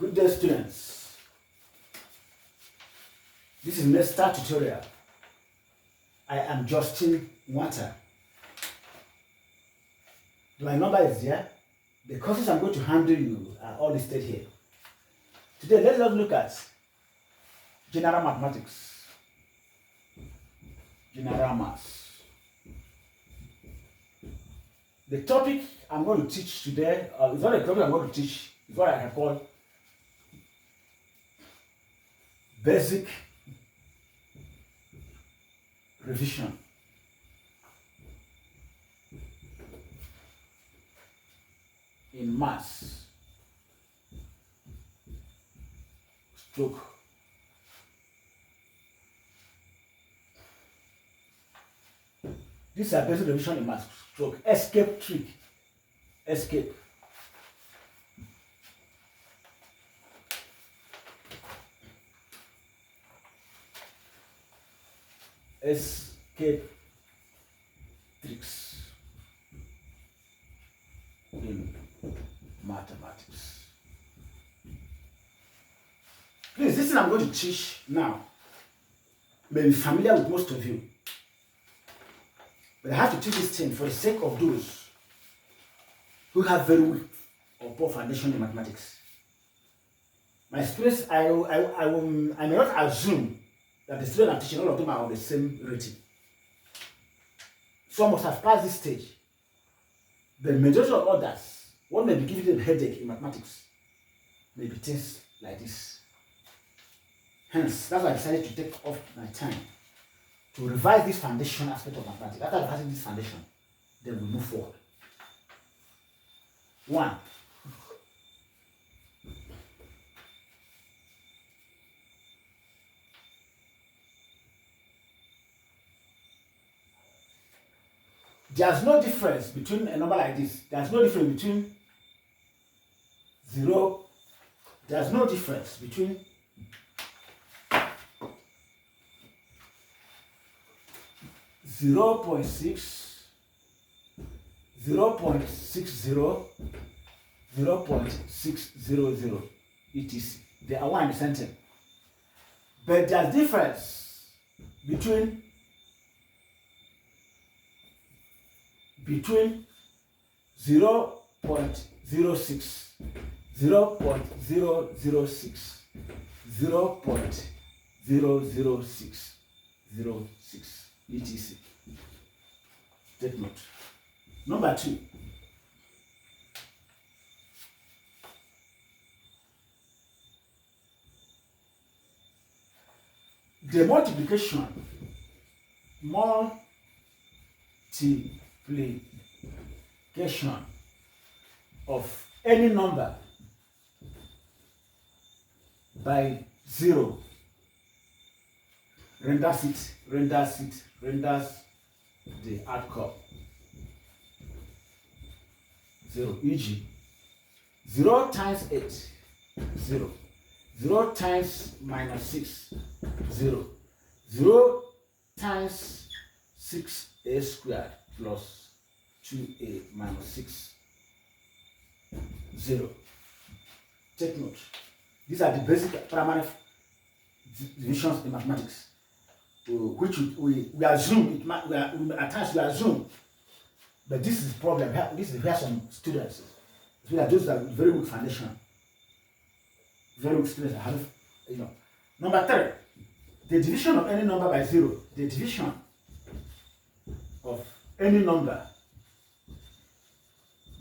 Good day, students. This is Nesta tutorial. I am Justin Water. My number is there. The courses I'm going to handle you are all listed here. Today, let us look at general mathematics. General maths. The topic I'm going to teach today, is not a topic I'm going to teach, it's what I call basic revision. In maths, stroke these are basic revision in maths, stroke escape trick, escape. Escape tricks in mathematics. Please, this thing I'm going to teach now may be familiar with most of you, but I have to teach this thing for the sake of those who have very weak or poor foundation in mathematics. My experience, I may not assume that the students I'm teaching, all of them are on the same rating. Some must have passed this stage. The majority of others, what may be giving them headache in mathematics may be things like this. Hence, that's why I decided to take off my time to revise this foundation aspect of mathematics. After revising this foundation, then we move forward. 1. There's no difference between a number like this. There's no difference between 0. There's no difference between 0.6, 0.60, 0.600, etc. They are one and the same thing. But there's difference between 0.06, 0.006, 0.006, 0.006, etc. Take note. Number 2. The multiplication of any number by 0 renders the outcome 0. E.g., 0 times 8, 0. 0 times minus 6, 0. 0 times 6a squared plus 2a minus 6, 0. Take note. These are the basic primary divisions in mathematics, which we assume, at times we assume, but this is the problem. This is where some students, those that are very weak foundation, very weak students have, Number 3, the division of any number by 0. The division of any number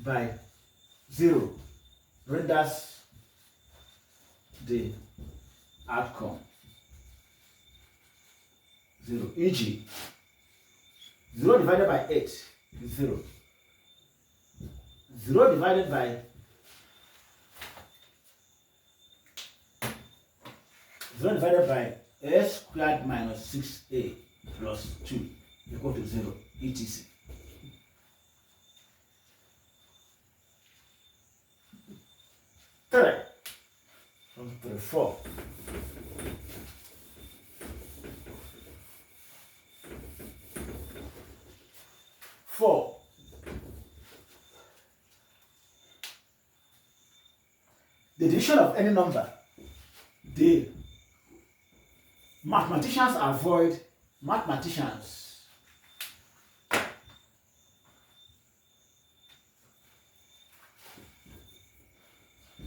by 0 renders the outcome 0. E.g., 0 divided by 8 is 0. 0 divided by 0 divided by a squared minus 6a plus 2 equal to 0, etc. Third, 4. 4. the division of any number, the mathematicians avoid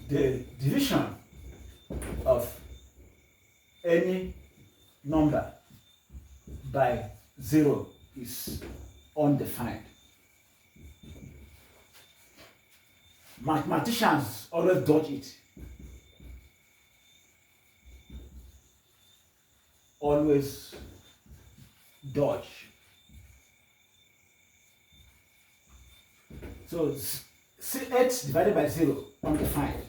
the division of any number by 0 is undefined. Mathematicians always dodge it. Always dodge. So 8 divided by 0, undefined.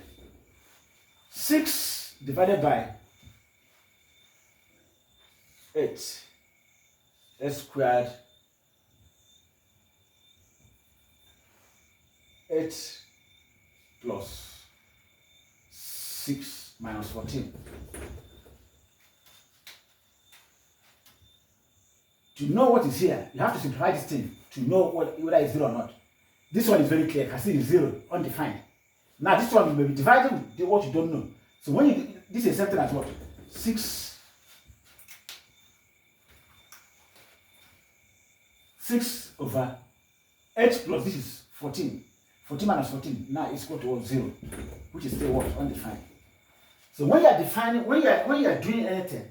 6 divided by 8, s squared, 8 plus 6 minus 14. To know what is here, you have to simplify this thing to know whether it's 0 or not. This one is very clear. I can see it's 0, undefined. Now this one will be divided with what you don't know. So when you this is something as what? 6 over 8 plus this is 14. 14 minus 14 now is equal to what? 0, which is still what? Undefined. So when you are defining, when you are doing anything,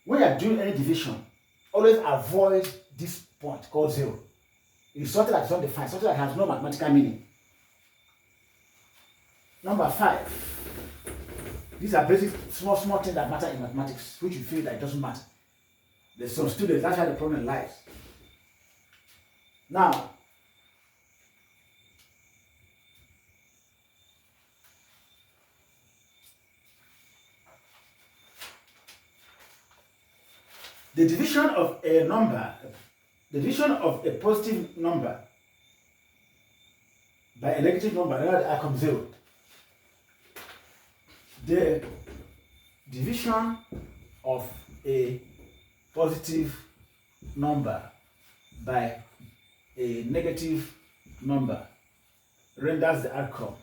when you are doing any division, always avoid this point called 0. It is something that is undefined, something that has no mathematical meaning. Number 5. These are basic small things that matter in mathematics, which you feel that it doesn't matter. There's some students, that's why the problem lies. Now, the division of a number, the division of a positive number by a negative number, the outcome 0. The division of a positive number by a negative number renders the outcome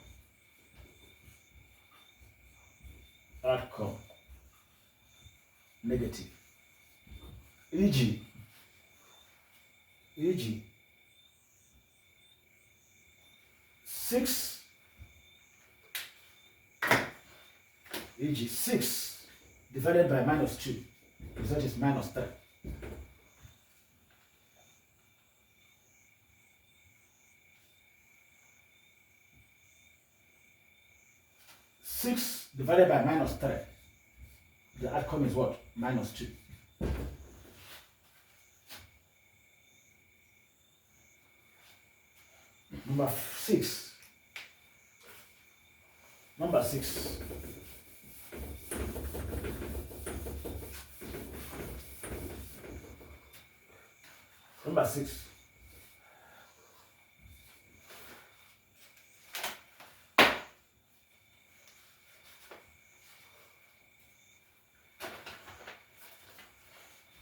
negative. E.g., 6 divided by minus 2, the result is minus 3. 6 divided by minus 3, the outcome is what? Minus 2. Number 6. Number 6. Number 6.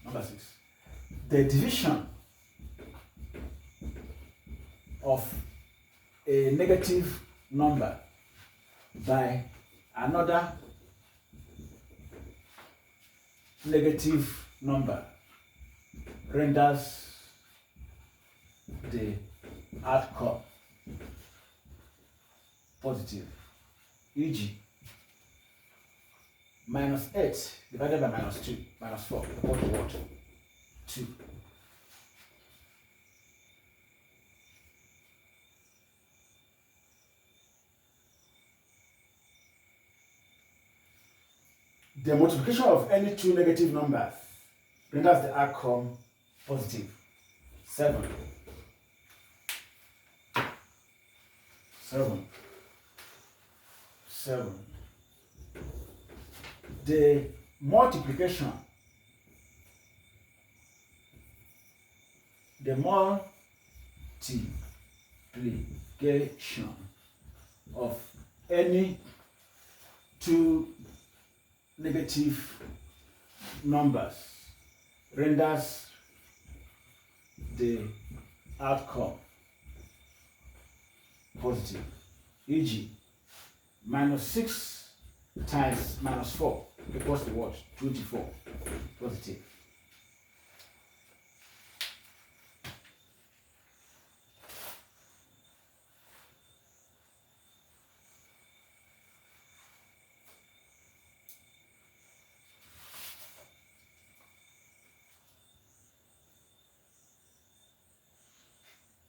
Number 6. The division of a negative number by another negative number renders the outcome positive. E.g., minus 8 divided by minus 2, minus 4, equal to what? 2. The multiplication of any two negative numbers renders the outcome positive. 7. The multiplication of any two negative numbers renders the outcome positive. E.g., Minus 6 times minus 4 equals to what? 24. Positive.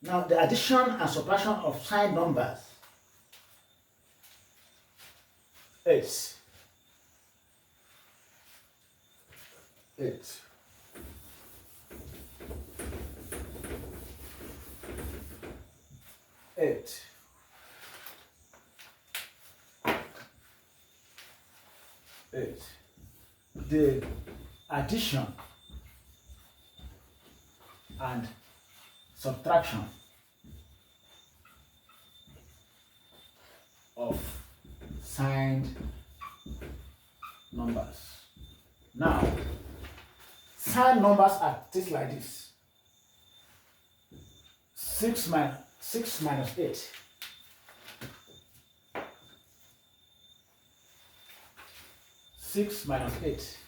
Now, the addition and subtraction of signed numbers. 8. 8. 8. 8. The addition and subtraction of signed numbers. Now, signed numbers are things like this. 6 minus 8. 6 minus 8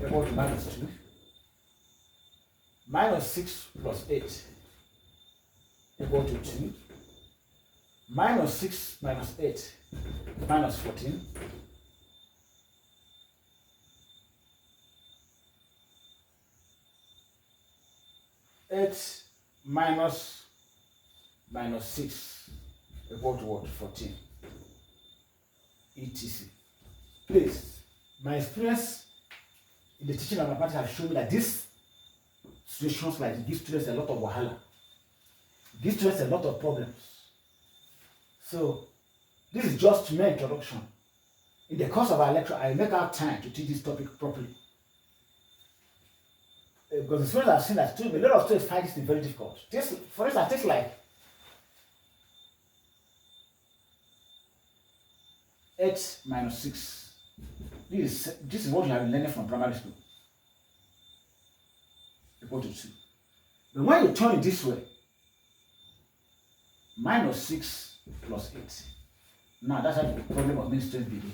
equal to minus 2. Minus 6 plus 8 equal to 2. Minus 6 minus 8 minus 14. Eight minus 6 equal to what? 14. etc. Please, my experience in the teaching of mathematics have shown me that these situations like this give students a lot of wahala, give students a lot of problems. So this is just mere introduction. In the course of our lecture, I make out time to teach this topic properly. Because the students have seen that a lot of students find this very difficult. This, for instance, things like 8 minus 6. This is what you have been learning from primary school. Equal to 2. But when you turn it this way, minus 6 plus 8. Now that's how the problem of many students begin.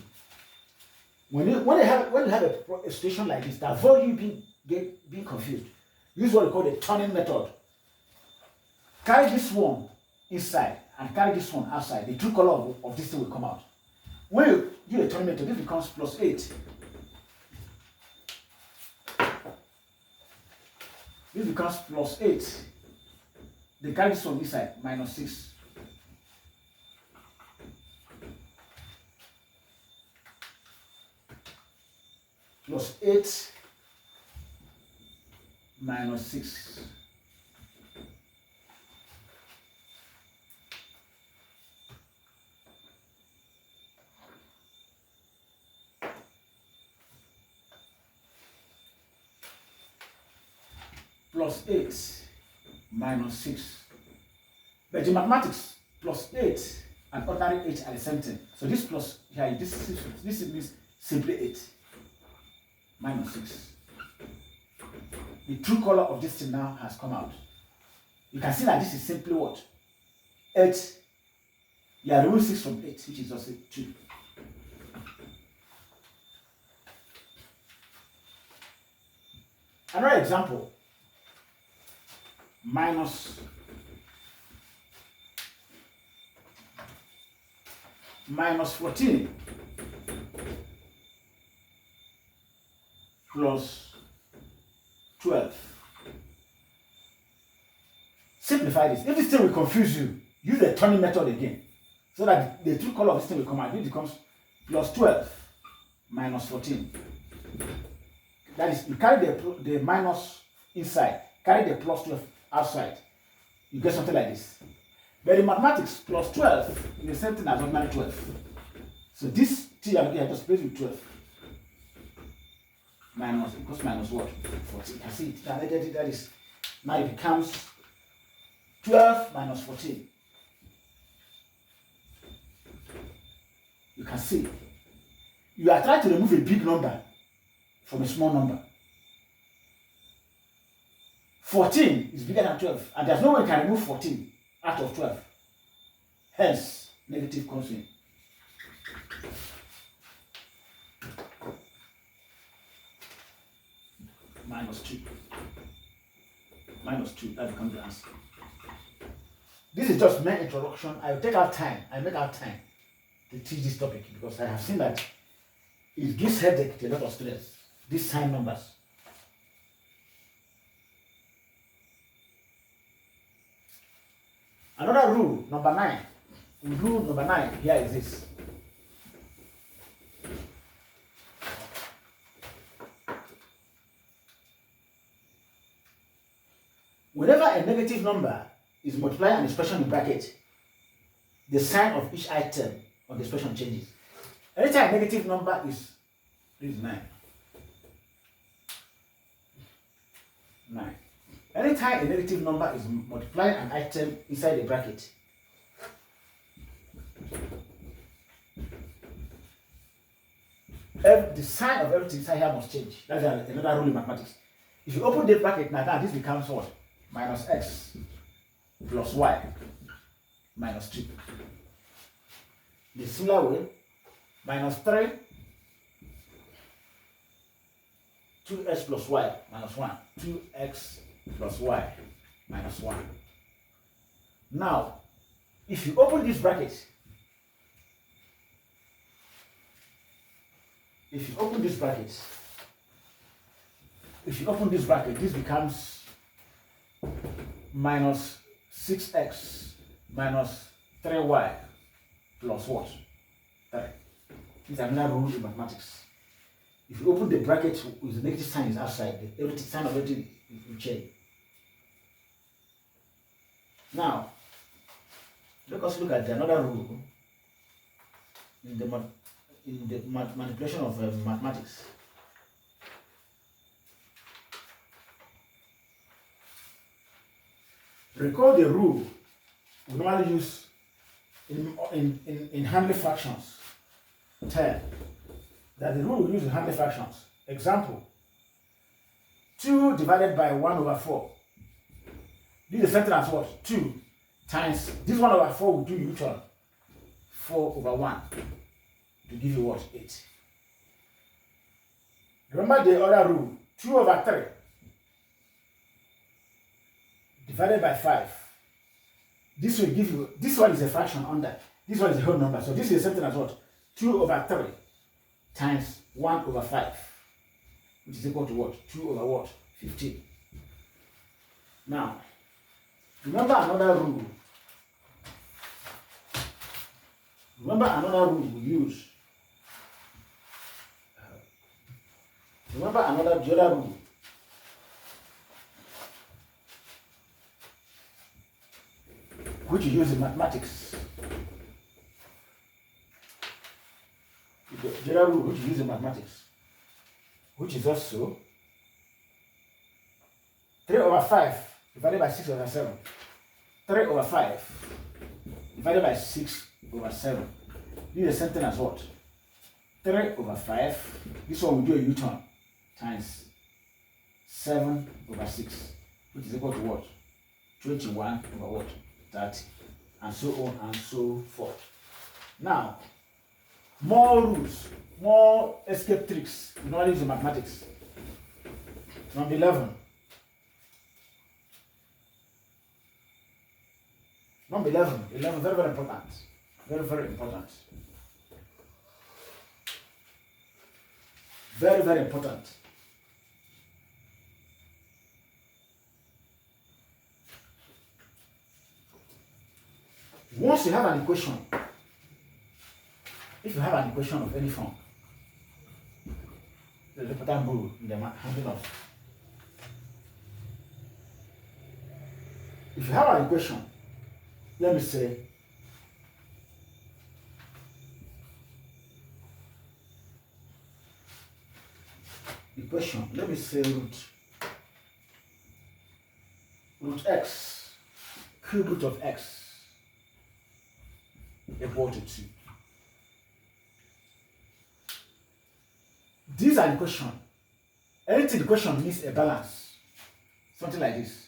When you have a situation like this, that avoid you being confused, use what we call the turning method. Carry this one inside and carry this one outside. The true color of this thing will come out. When you do a turning method, this becomes plus 8. This becomes plus 8. They carry this one inside, minus 6. Plus 8 minus 6. Plus 8 minus 6. But in mathematics, plus 8 and ordinary 8 are the same thing. So this plus here, this means simply 8 minus 6. The true color of this thing now has come out. You can see that this is simply what? 8. You are removing 6 from 8, which is also 2. Another example. Minus 14 plus 12. Simplify this. If this thing will confuse you, use the turning method again, so that the true color of this thing will come out. It becomes plus 12 minus 14. That is, you carry the minus inside, carry the plus 12 outside. You get something like this. But in mathematics, plus 12 is the same thing as ordinary 12. So this t I'm looking at just replace with 12. Minus, equals minus what? 14. You can see it. That is, now it becomes 12 minus 14. You can see. You are trying to remove a big number from a small number. 14 is bigger than 12, and there's no way you can remove 14 out of 12. Hence, negative comes in. Minus 2. Minus 2, that becomes the answer. This is just my introduction. I will take out time. I make out time to teach this topic because I have seen that it gives headache to a lot of students. These sign numbers. Another rule, number 9. Rule number 9 here is this. Whenever a negative number is multiplied and expression in bracket, the sign of each item on the expression changes. Anytime a negative number is 9. 9. Anytime a negative number is multiplying an item inside the bracket, the sign of everything inside here must change. That's another rule in mathematics. If you open the bracket now, this becomes what? Minus x plus y minus 2. The similar way, minus 3, 2x plus y minus 1, 2x plus y minus 1. Now, if you open this bracket, this becomes minus 6x minus 3y plus what? 3. This is another rule in mathematics. If you open the bracket with the negative sign is outside, the sign of everything will change. Now, let us look at another rule in the manipulation of mathematics. Recall the rule we normally use in handling fractions. 10. That the rule we use in handling fractions. Example: 2 divided by 1 over 4. This is the sentence as what? 2 times this 1 over 4 will do U-turn 4 over 1 to give you what? 8. Remember the other rule: 2 over 3 divided by 5. This will give you, this one is a fraction under, this one is a whole number. So this is the same thing as what? 2 over 3 times 1 over 5, which is equal to what? 2 over what? 15. Now, remember another rule. Remember another rule we use. Remember the other rule. Which you use in mathematics. The other rule which you use in mathematics, which is also 3 over 5 divided by 6 over 7. 3 over 5 divided by 6 over 7. This is the same thing as what? 3 over 5. This one will do a U-turn times 7 over 6, which is equal to what? 21 over what? 30, and so on and so forth. Now, more rules, more escape tricks we normally use in mathematics. Number 11. Number 11, very, very important. Very, very important. Very, very important. Once you have an equation, if you have an equation of any form, there's a important rule in the handling of. If you have an equation, let me say, equation, let me say root x, cube root of x equal to 2. These are the equation. Anything the equation needs a balance. Something like this.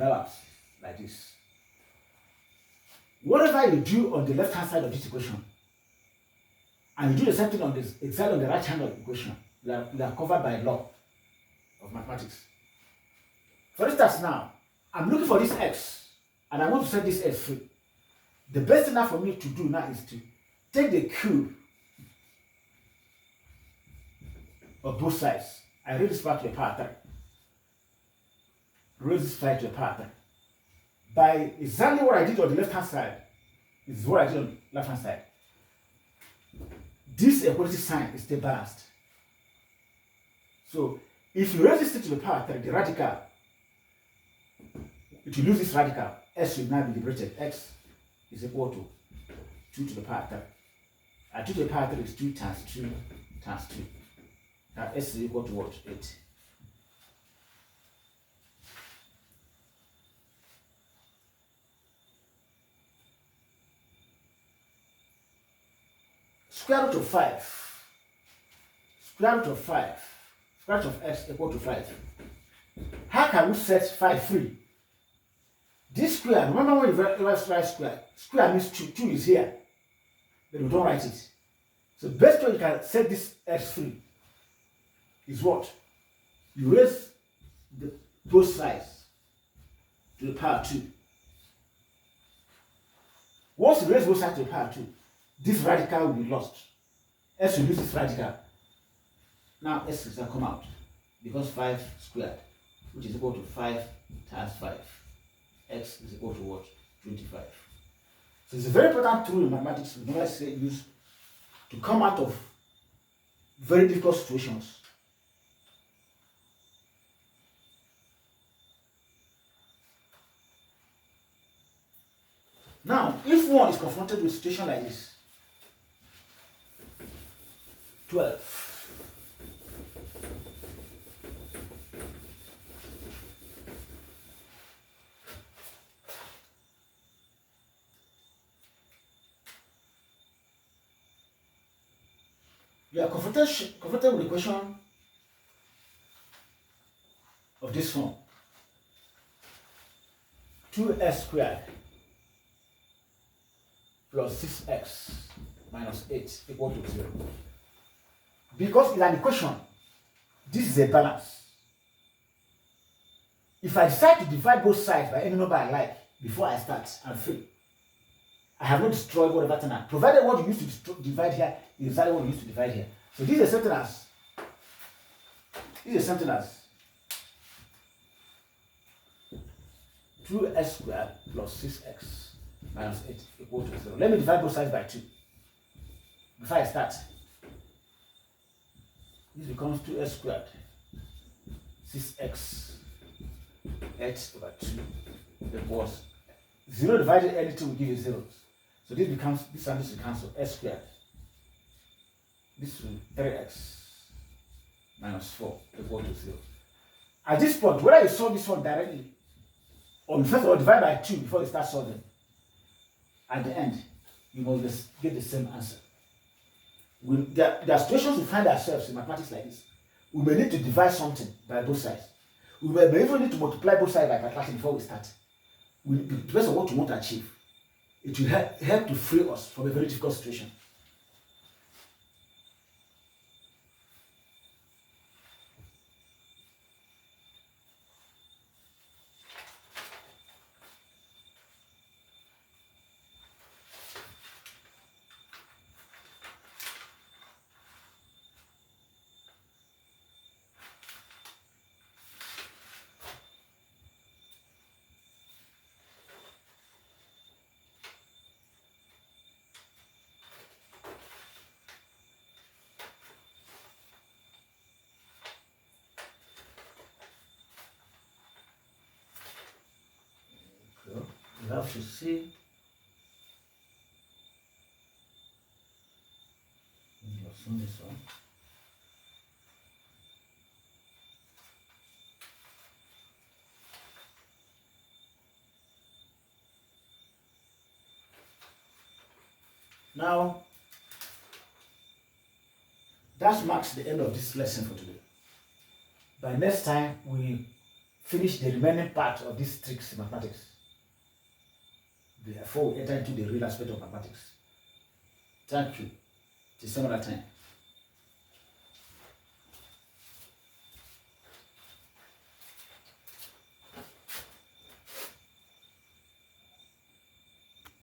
balance like this. Whatever you do on the left hand side of this equation, and you do the same thing on this exactly on the right hand of the equation, they are covered by law of mathematics. For instance, now I'm looking for this x, and I want to set this x free. The best thing now for me to do now is to take the cube of both sides. I raise this part to the power 3. Raise this side to the power 3. By exactly what I did on the left hand side is what I did on the left hand side. This equality sign is still balanced. So if you raise this to the power 3, the radical, if you lose this radical, s should now be liberated. X is equal to 2 to the power 3. And 2 to the power 3 is 2 times 2 times 2. Now s is equal to what? 8. Square root of 5. Square root of 5. Square root of x equal to 5. How can we set 5 free? This square, remember when you write square, square means 2. 2 is here. Then we don't write it. So the best way you can set this x free is what? You raise both sides to the power 2. Once you raise both sides to the power 2, this radical will be lost. S will lose this radical. Now s is going to come out because 5 squared, which is equal to 5 times 5. X is equal to what? 25. So it's a very important tool in mathematics we normally use to come out of very difficult situations. Now, if one is confronted with a situation like this, 12. You are confronted with the question of this form. 2x squared plus 6x minus 8 equal to 0. Because it's an equation, this is a balance. If I decide to divide both sides by any number I like before I start, I'm free. I have not destroyed whatever thing I provided what you used to divide here is exactly what you used to divide here. So this is something as 2x squared plus 6x minus 8 equal to 0. Let me divide both sides by 2 before I start. This becomes 2x squared 6x 8 over 2 equals 0 divided anything will give you 0. So this becomes, this and this will cancel, s squared. This will 3x minus 4 equal to 0. At this point, whether you solve this one directly, or you first of all divide by 2 before you start solving, at the end, you must get the same answer. There are situations we find ourselves in mathematics like this. We may need to divide something by both sides. We may even need to multiply both sides by calculation before we start. It depends on what we want to achieve. It will help to free us from a very difficult situation. You have to see this one. Now, that marks the end of this lesson for today. By next time, we finish the remaining part of this tricks mathematics before we enter into the real aspect of mathematics. Thank you. Till some other time.